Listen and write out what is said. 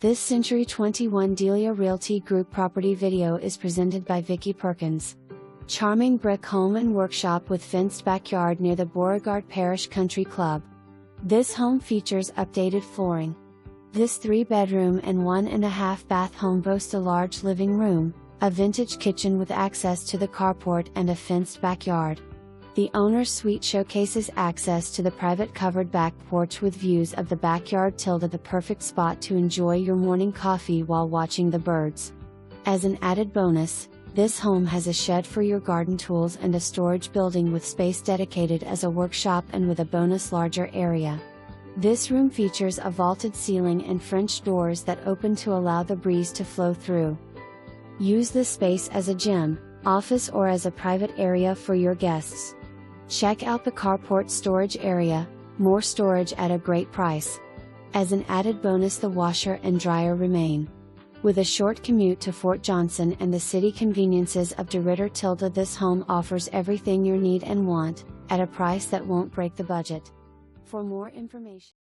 This Century 21 Delia Realty Group property video is presented by Vicki Perkins. Charming brick home and workshop with fenced backyard near the Beauregard Parish Country Club. This home features updated flooring. This 3-bedroom and 1.5-bath home boasts a large living room, a vintage kitchen with access to the carport and a fenced backyard. The owner's suite showcases access to the private covered back porch with views of the backyard. The perfect spot to enjoy your morning coffee while watching the birds. As an added bonus, this home has a shed for your garden tools and a storage building with space dedicated as a workshop and with a bonus larger area. This room features a vaulted ceiling and French doors that open to allow the breeze to flow through. Use this space as a gym, office or as a private area for your guests. Check out the carport storage area, more storage at a great price. As an added bonus, the washer and dryer remain. With a short commute to Fort Johnson and the city conveniences of DeRidder, this home offers everything you need and want, at a price that won't break the budget. For more information